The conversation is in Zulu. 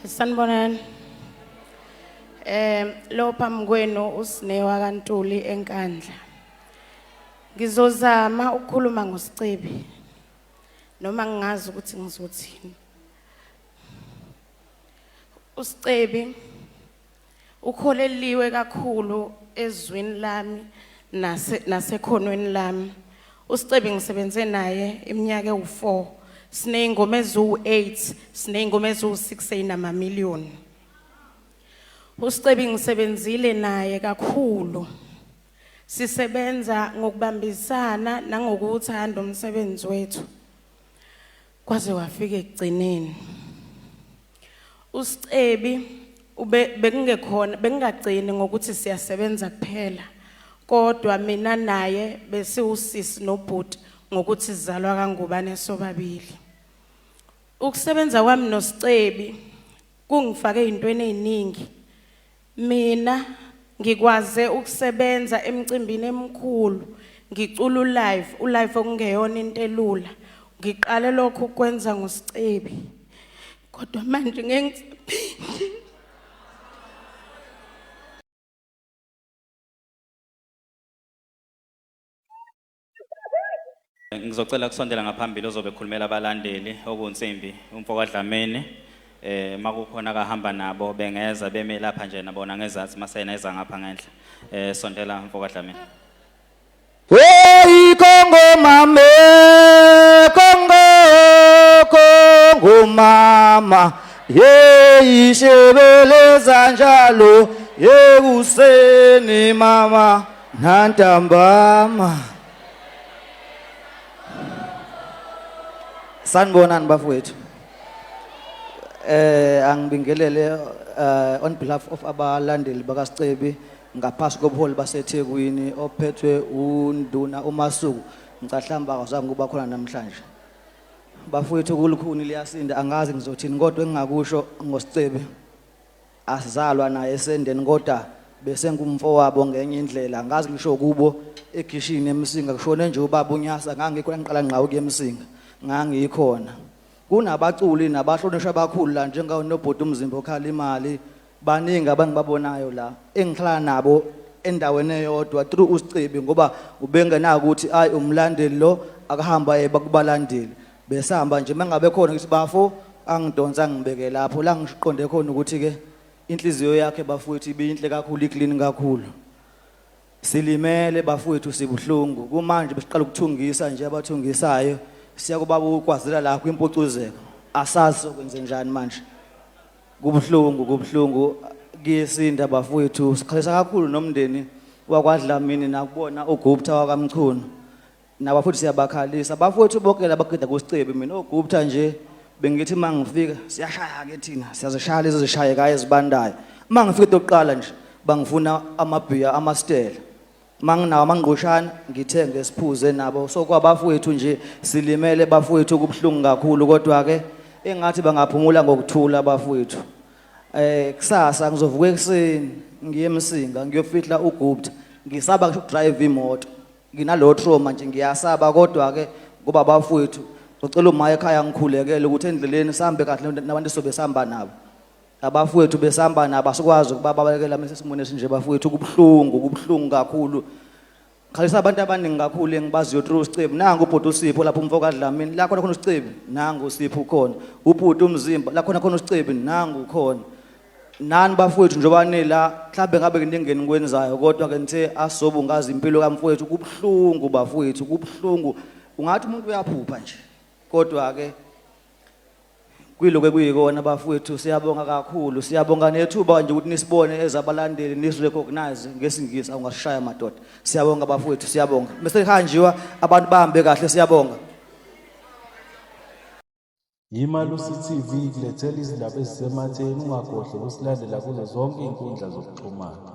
Sanibonani. Lo phambi kwenu uSinewa kaNtuli eNkandla. Ngizozama ukukhuluma ngosicebi noma ngingazi ukuthi ngizothini. uSicebi ukholeliwe kakhulu ezwini lami nasekhonweni lami. uSicebi ngisebenze naye iminyaka ewu4, sineyingoma eziwu8, sineyingoma eziwu6 eyinamamiliyoni. uSicebi ngisebenzile naye kakhulu. Sisebenza ngokubambisana nangokuthanda umsebenzi wethu kwaze wafika ekugcineni. uSicebi bekungagcini ngokuthi siyasebenza kuphela, kodwa mina naye besiwusisi nobhuti ngokuthi sizalwa kangubane sobabili. Ukusebenza kwami noSicebi kungifake ezintweni eziningi. Mina ngikwaze ukusebenza emcimbini emkhulu, ngicula ulive okungeyona into elula. Ngiqale lokho ukwenza ngoSicebi, kodwa manje ngizocela kusondela ngaphambili ozobe ekhulumela abalandeli okuNsimbi uMfokaDlamini. Makukhona akahamba nabo bengeza beme lapha nje nabona ngezathi maseneza ngapha ngendle. Sondela MfokaDlamini. Hey Kongo mama, Kongo mama, ye ishebeleza njalo yekuseni mama nantambama. Sanibonani bafowethu. Angibingelele on behalf of abalandeli bakaSicebi ngaphasi kobuholi baseThekwini ophethwe uNduna uMasuku. Ngicahlamba akazange kuba khona namhlanje. Bafowethu kulukhuni liyasinda, angazi ngizothini kodwa engingakusho ngoSicebi. Asizalwa naye esendeni kodwa bese ngumfowabo ngenye indlela. Angazi ngisho kubo egishini eMsinga kushone nje ubaba uNyasa ngangikho ngiqala ngqa ukuya eMsinga. Ngangikhona kunabaculi nabahlonishwa abakhulu la njengawo nobhuti umzimba okhala imali baningi abangibabonayo la engihlala nabo endaweni eyodwa through uSicebi ngoba ubengenaka ukuthi ayi umlandeli lo akahamba bakubalandeli besihamba nje mangabe khona ukuthi bafo angidonsa ngibeke lapho la ngiqonde khona ukuthi ke inhliziyo yakhe bafowethu ibinhle kakhulu iclean kakhulu. Silimele bafowethu sibuhlungu kumanje besiqala ukuthungisa nje abathungisayo siyakubaba ukwazela la kwimpucuzeko asazi sokwenze njani manje. Kubuhlungu kiyesinda bafowethu. Sikhalisa kakhulu nomndeni wakwaDlamini nakubona uGupta wakaMchunu nabafowethu siyabakhalisa bafowethu bonke labaqeda kuSicebi. Mina uGupta nje bengithi mangifika siyashaya ke thina siyazishaya lezi zishayekayo ezibandayo. Mangifika lokuqala nje bangifuna amabhiya amastela, manginawo amangqushana ngithenge siphuze nabo. So kwabafowethu nje silimele bafowethu kubuhlungu kakhulu kodwa ke engathi bangaphumula ngokuthula bafowethu. Kusasa ngizovuka ekseni ngiye eMsinga ngiyofihla uGupta. Ngisaba ngisho ukudrive imoto, nginalo trauma nje ngiyasaba kodwa ke kuba bafowethu ngicela uMaya ekhaya ngikhulekele ukuthi endleleni sihambe kahle nabantu sobe sihamba nabo. Abafowethu besihamba nabo asikwazi ukubabalekela mase simone nje bafowethu kubuhlungu kakhulu. Khalisa abantu abaningi kakhulu engibaziyo through uSicebi. Nangu ubhuti uSipho lapho uMfokaDlamini la khona uSicebi, nangu uSipho khona. Ubhuti umzimba la khona uSicebi, nangu khona. Nani bafowethu njengoba nila mhlambe ngabe kuningeni kwenzayo kodwa ke nithe asobu ngazi impilo kaMfowethu kubuhlungu bafowethu kubuhlungu. Ungathi umuntu uyaphupha nje kodwa ke kuyiloko kuyikona bafowethu. Siyabonga kakhulu, siyabonga nethuba nje ukuthi nisibone ezabalandeli nisirecognize ngesingisi awungashaya madoda. Siyabonga bafowethu, siyabonga. Bese hanjiwa abantu bahambe kahle, siyabonga. Imalusi TV kulethela izindaba ezisematheni, ungakhohlwa ukusilandela kuzo zonke inkundla zokuxhumana.